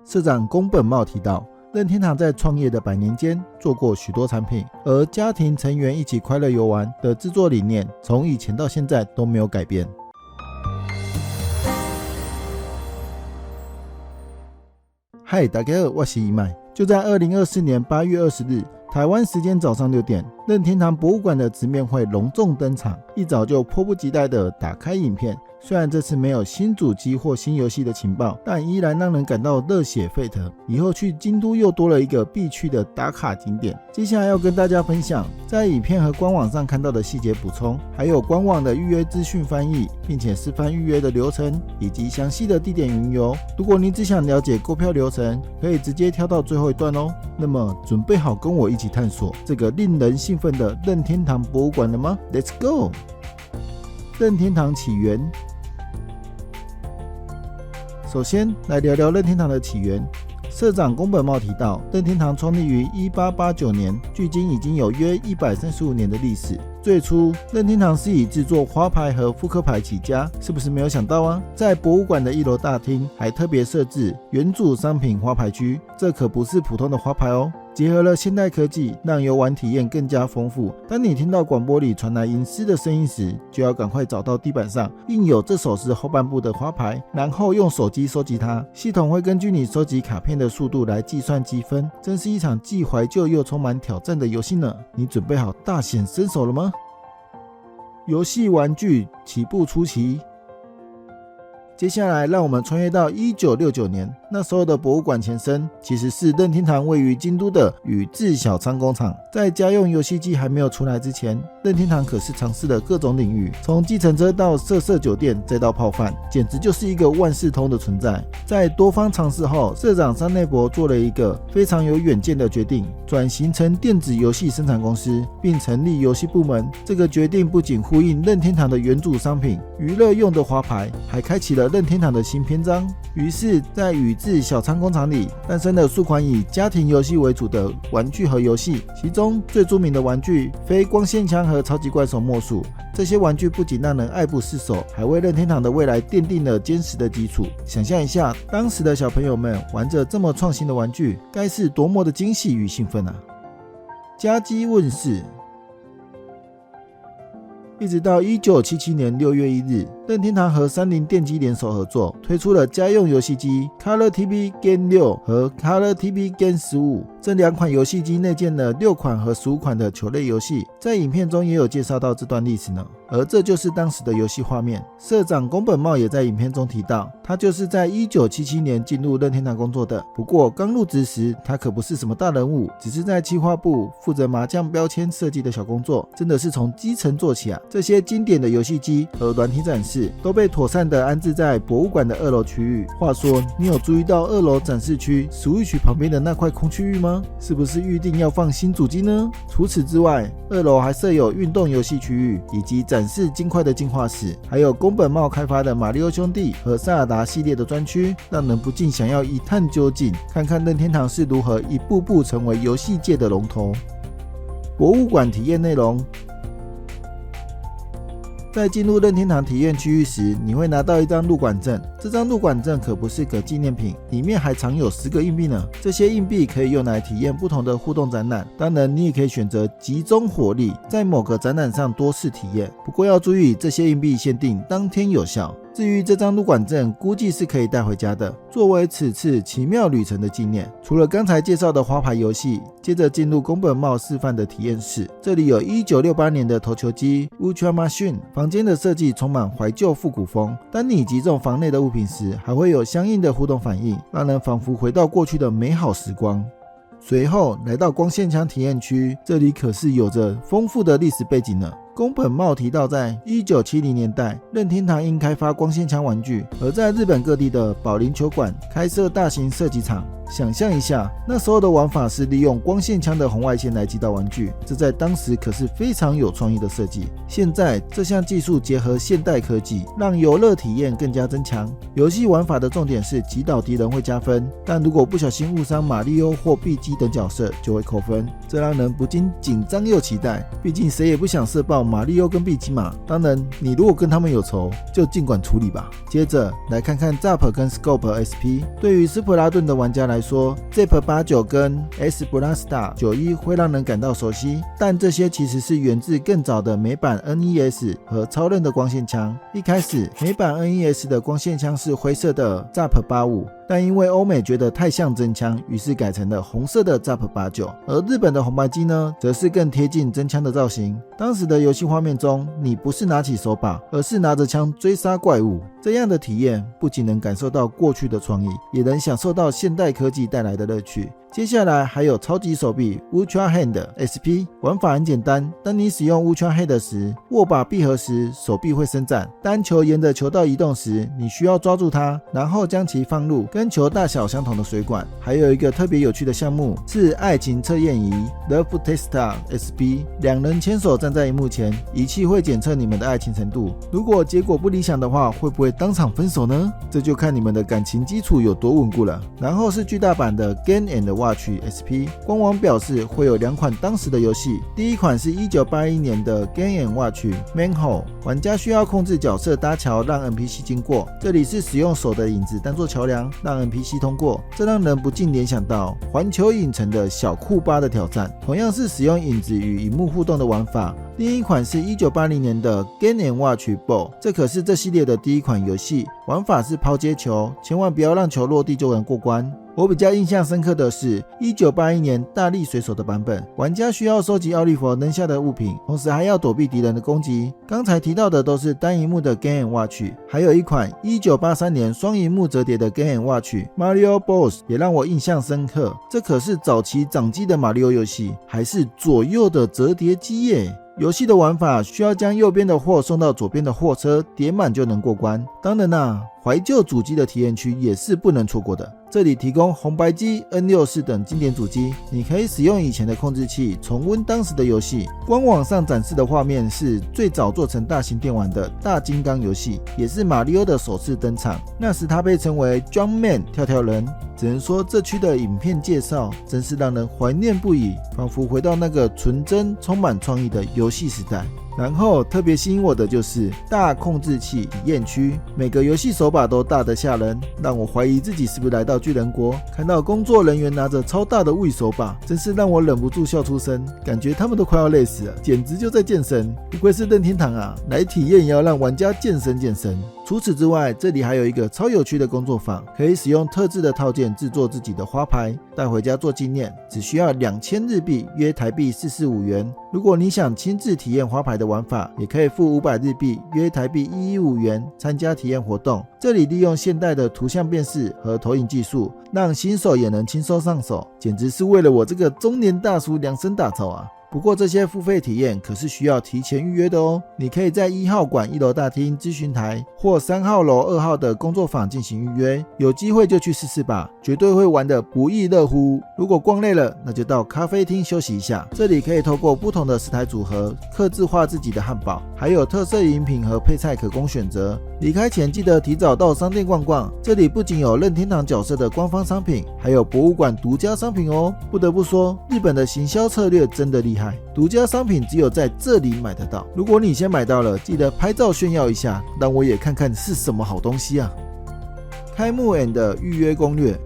社长宫本茂提到，任天堂在创业的100年间做过许多产品，而家庭成员一起快乐游玩的制作理念从以前到现在都没有改变。嗨，大家好，我是伊麦。就在2024年8月20日台湾时间早上6点，任天堂博物馆的直面会隆重登场。一早就迫不及待地打开影片，虽然这次没有新主机或新游戏的情报，但依然让人感到热血沸腾。以后去京都又多了一个必去的打卡景点。接下来要跟大家分享在影片和官网上看到的细节补充，还有官网的预约资讯翻译，并且示范预约的流程以及详细的地点云游。如果你只想了解购票流程，可以直接跳到最后一段哦。那么准备好跟我一起探索这个令人兴奋的任天堂博物馆了吗？ Let's go！ 任天堂起源。首先来聊聊任天堂的起源。社长宫本茂提到，任天堂创立于1889年，距今已经有约135年的历史。最初，任天堂是以制作花牌和扑克牌起家，是不是没有想到啊？在博物馆的1楼大厅还特别设置原主商品花牌区，这可不是普通的花牌哦。结合了现代科技，让游玩体验更加丰富。当你听到广播里传来吟诗的声音时，就要赶快找到地板上印有这首诗后半部的花牌，然后用手机收集它。系统会根据你收集卡片的速度来计算积分，真是一场既怀旧又充满挑战的游戏呢。你准备好大显身手了吗？游戏玩具起步初期。接下来让我们穿越到1969年，那时候的博物馆前身其实是任天堂位于京都的宇治小仓工厂。在家用游戏机还没有出来之前，任天堂可是尝试了各种领域，从计程车到色酒店再到泡饭，简直就是一个万事通的存在。在多方尝试后，社长山内博做了一个非常有远见的决定，转型成电子游戏生产公司，并成立游戏部门。这个决定不仅呼应任天堂的原主商品娱乐用的花牌，还开启了任天堂的新篇章。于是在宇治小仓工厂里诞生了数款以家庭游戏为主的玩具和游戏，其中最著名的玩具非光线枪和超级怪兽莫属。这些玩具不仅让人爱不释手，还为任天堂的未来奠定了坚实的基础。想象一下，当时的小朋友们玩着这么创新的玩具，该是多么的惊喜与兴奋啊！家机问世。一直到1977年6月1日，任天堂和三菱电机联手合作，推出了家用游戏机 Color TV Gen 6和 Color TV Gen 15。这2款游戏机内建了6款和15款的球类游戏，在影片中也有介绍到这段历史呢。而这就是当时的游戏画面。社长宫本茂也在影片中提到，他就是在1977年进入任天堂工作的。不过刚入职时，他可不是什么大人物，只是在企划部负责麻将标签设计的小工作，真的是从基层做起啊。这些经典的游戏机和软体展示都被妥善的安置在博物馆的2楼区域。话说，你有注意到2楼展示区 Switch 旁边的那块空区域吗？是不是预定要放新主机呢？除此之外，2楼还设有运动游戏区域，以及展示金块的进化史，还有宫本茂开发的马里奥兄弟和萨尔达系列的专区，让人不禁想要一探究竟，看看任天堂是如何一步步成为游戏界的龙头。博物馆体验内容。在进入任天堂体验区域时，你会拿到一张入馆证。这张入馆证可不是个纪念品，里面还藏有10个硬币呢。这些硬币可以用来体验不同的互动展览，当然你也可以选择集中火力，在某个展览上多次体验。不过要注意，这些硬币限定当天有效。至于这张入馆证，估计是可以带回家的，作为此次奇妙旅程的纪念。除了刚才介绍的花牌游戏，接着进入宫本茂示范的体验室。这里有1968年的投球机 Ultra Machine， 房间的设计充满怀旧复古风。当你击中房内的物品时，还会有相应的互动反应，让人仿佛回到过去的美好时光。随后来到光线枪体验区，这里可是有着丰富的历史背景呢。宫本茂提到，在1970年代，任天堂因开发光线枪玩具，而在日本各地的保龄球馆开设大型射击场。想象一下，那时候的玩法是利用光线枪的红外线来击倒玩具，这在当时可是非常有创意的设计。现在这项技术结合现代科技，让游乐体验更加增强。游戏玩法的重点是击倒敌人会加分，但如果不小心误伤马里欧或碧基等角色就会扣分，这让人不禁紧张又期待。毕竟谁也不想射爆马里欧跟碧基嘛。当然，你如果跟他们有仇，就尽管处理吧。接着来看看 ZAP 跟 Scope SP。对于斯普拉顿的玩家来说， ZAP 89跟 S Blasta 91会让人感到熟悉，但这些其实是源自更早的美版 NES 和超任的光线枪。一开始美版 NES 的光线枪是灰色的 ZAP 85，但因为欧美觉得太像真枪，于是改成了红色的 ZAP 89，而日本的红白机呢，则是更贴近真枪的造型。当时的游戏画面中，你不是拿起手把，而是拿着枪追杀怪物。这样的体验不仅能感受到过去的创意，也能享受到现代科技带来的乐趣。接下来还有超级手臂 Ultra Hand SP， 玩法很简单，当你使用 Ultra Hand 时，握把闭合时手臂会伸展，当球沿着球道移动时，你需要抓住它，然后将其放入跟球大小相同的水管。还有一个特别有趣的项目是爱情测验仪 Love Tester SP， 两人牵手站在荧幕前，仪器会检测你们的爱情程度，如果结果不理想的话，会不会当场分手呢？这就看你们的感情基础有多稳固了。然后是巨大版的 Game & Watch SP， 官网表示会有2款当时的游戏，第一款是1981年的 Game & Watch Manhole， 玩家需要控制角色搭桥让 NPC 经过，这里是使用手的影子当作桥梁让 NPC 通过，这让人不禁联想到环球影城的小库巴的挑战，同样是使用影子与荧幕互动的玩法。另一款是1980年的 Game & Watch Ball， 这可是这系列的第一款游戏，玩法是抛接球，千万不要让球落地就能过关。我比较印象深刻的是1981年大力水手的版本，玩家需要收集奥利弗扔下的物品，同时还要躲避敌人的攻击。刚才提到的都是单萤幕的 Game & Watch， 还有一款1983年双萤幕折叠的 Game & Watch Mario Bros 也让我印象深刻，这可是早期掌机的马里奥游戏，还是左右的折叠机耶。游戏的玩法需要将右边的货送到左边的货车，叠满就能过关。当然啦，怀旧主机的体验区也是不能错过的。这里提供红白机、N64 等经典主机，你可以使用以前的控制器重温当时的游戏。官网上展示的画面是最早做成大型电玩的大金刚游戏，也是马里奥的首次登场。那时他被称为 Jumpman 跳跳人。只能说这区的影片介绍真是让人怀念不已，仿佛回到那个纯真充满创意的游戏时代。然后特别吸引我的就是大控制器体验区，每个游戏手把都大得吓人，让我怀疑自己是不是来到巨人国。看到工作人员拿着超大的 Wii 手把，真是让我忍不住笑出声，感觉他们都快要累死了，简直就在健身。不愧是任天堂啊，来体验也要让玩家健身健身。除此之外，这里还有一个超有趣的工作坊，可以使用特制的套件制作自己的花牌，带回家做纪念，只需要2000日币，约台币445元。如果你想亲自体验花牌的玩法，也可以付500日币，约台币115元，参加体验活动。这里利用现代的图像辨识和投影技术，让新手也能轻松上手，简直是为了我这个中年大叔量身打造啊！不过这些付费体验可是需要提前预约的哦。你可以在1号馆1楼大厅咨询台或3号楼2号的工作坊进行预约，有机会就去试试吧，绝对会玩得不亦乐乎。如果逛累了，那就到咖啡厅休息一下，这里可以透过不同的食材组合客制化自己的汉堡，还有特色饮品和配菜可供选择。离开前记得提早到商店逛逛，这里不仅有任天堂角色的官方商品，还有博物馆独家商品哦。不得不说，日本的行销策略真的厉害，独家商品只有在这里买得到。如果你先买到了，记得拍照炫耀一下，让我也看看是什么好东西啊。开幕 and 预约攻略。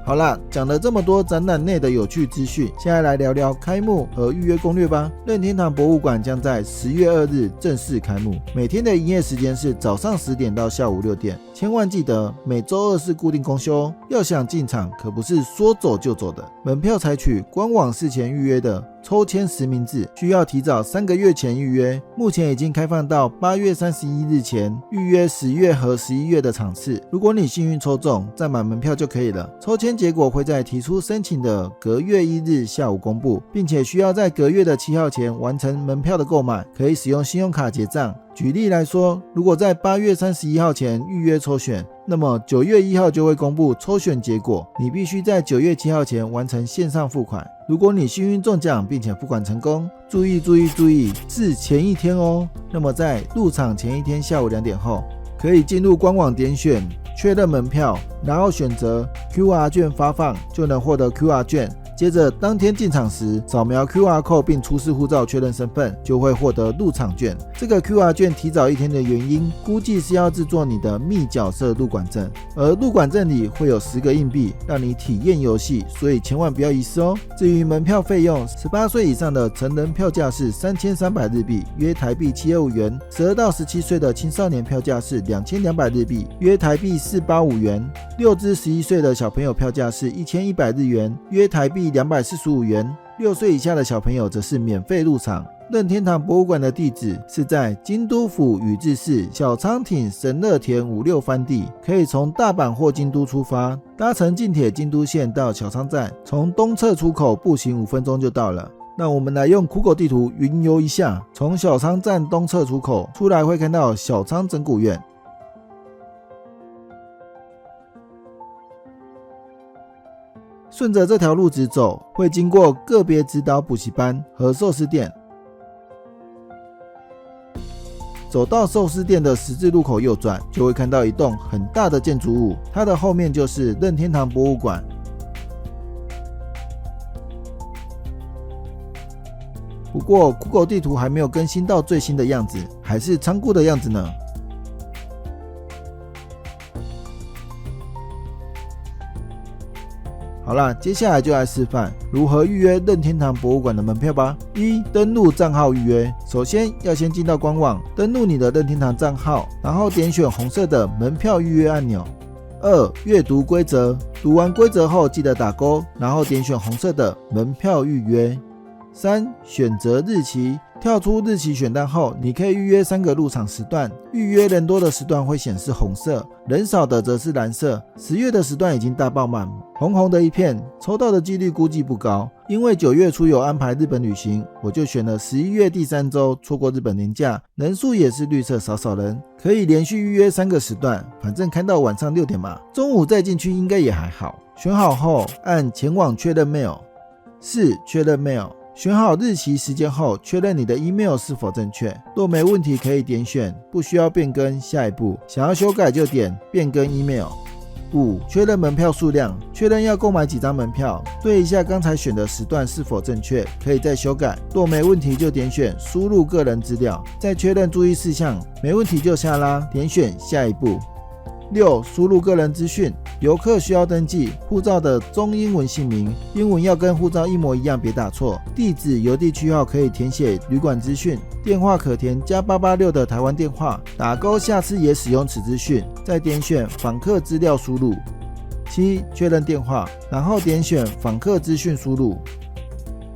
好啦，讲了这么多展览内的有趣资讯，现在来聊聊开幕和预约攻略吧。任天堂博物馆将在10月2日正式开幕，每天的营业时间是早上10点到下午6点，千万记得每周二是固定公休哦。要想进场可不是说走就走的，门票采取官网事前预约的抽签实名制，需要提早3个月前预约，目前已经开放到8月31日前预约10月和11月的场次。如果你幸运抽中，再买门票就可以了。抽签结果会在提出申请的隔月1日下午公布，并且需要在隔月的7号前完成门票的购买，可以使用信用卡结账。举例来说，如果在8月31号前预约抽选，那么9月1号就会公布抽选结果，你必须在9月7号前完成线上付款。如果你幸运中奖并且付款成功，注意，是前一天哦。那么在入场前一天下午2点后，可以进入官网点选确认门票，然后选择 QR 券发放，就能获得 QR 券。接着当天进场时扫描 QR code 并出示护照确认身份，就会获得入场券。这个 QR 券提早1天的原因，估计是要制作你的密角色入馆证，而入馆证里会有10个硬币让你体验游戏，所以千万不要遗失哦。至于门票费用，18岁以上的成人票价是3300日币，约台币725元；12到17岁的青少年票价是2200日币，约台币485元；6至11岁的小朋友票价是1100日元，约台币245元；6岁以下的小朋友则是免费入场。任天堂博物馆的地址是在京都府宇治市小仓町神乐田56番地，可以从大阪或京都出发，搭乘近铁京都线到小仓站，从东侧出口步行5分钟就到了。那我们来用酷狗地图云游一下，从小仓站东侧出口出来会看到小仓整蛊院。顺着这条路直走，会经过个别指导补习班和寿司店。走到寿司店的十字路口右转，就会看到一栋很大的建筑物，它的后面就是任天堂博物馆。不过酷狗地图还没有更新到最新的样子，还是仓库的样子呢。好啦，接下来就来示范如何预约任天堂博物馆的门票吧。1. 登录账号预约。首先要先进到官网，登录你的任天堂账号，然后点选红色的门票预约按钮。2. 阅读规则。读完规则后记得打勾，然后点选红色的门票预约。3. 选择日期。跳出日期选单后，你可以预约3个入场时段，预约人多的时段会显示红色，人少的则是蓝色。10月的时段已经大爆满，红红的一片，抽到的几率估计不高。因为9月初有安排日本旅行，我就选了11月第3周，错过日本年假，人数也是绿色少人，可以连续预约3个时段，反正看到晚上6点嘛，中午再进去应该也还好。选好后按前往确认 mail。 4. 确认 mail。选好日期时间后，确认你的 email 是否正确，若没问题可以点选不需要变更，下一步想要修改就点变更 email。 5. 确认门票数量。确认要购买几张门票，对一下刚才选的时段是否正确，可以再修改，若没问题就点选输入个人资料，再确认注意事项，没问题就下拉，点选下一步。6. 输入个人资讯。游客需要登记护照的中英文姓名，英文要跟护照一模一样，别打错。地址、邮递区号可以填写旅馆资讯，电话可填+886的台湾电话，打勾下次也使用此资讯，再点选访客资料输入。7. 确认电话，然后点选访客资讯输入。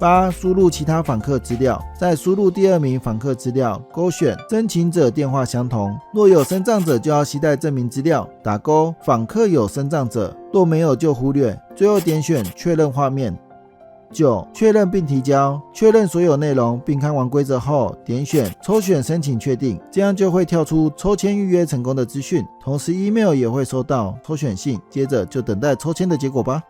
8. 输入其他访客资料，再输入第2名访客资料，勾选申请者电话相同，若有身障者就要携带证明资料，打勾访客有身障者，若没有就忽略，最后点选确认画面。9. 确认并提交。确认所有内容并看完规则后，点选抽选申请确定，这样就会跳出抽签预约成功的资讯，同时 email 也会收到抽选信，接着就等待抽签的结果吧。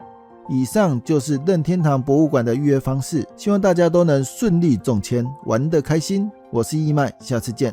以上就是任天堂博物馆的预约方式，希望大家都能顺利中签，玩得开心。我是义麦，下次见。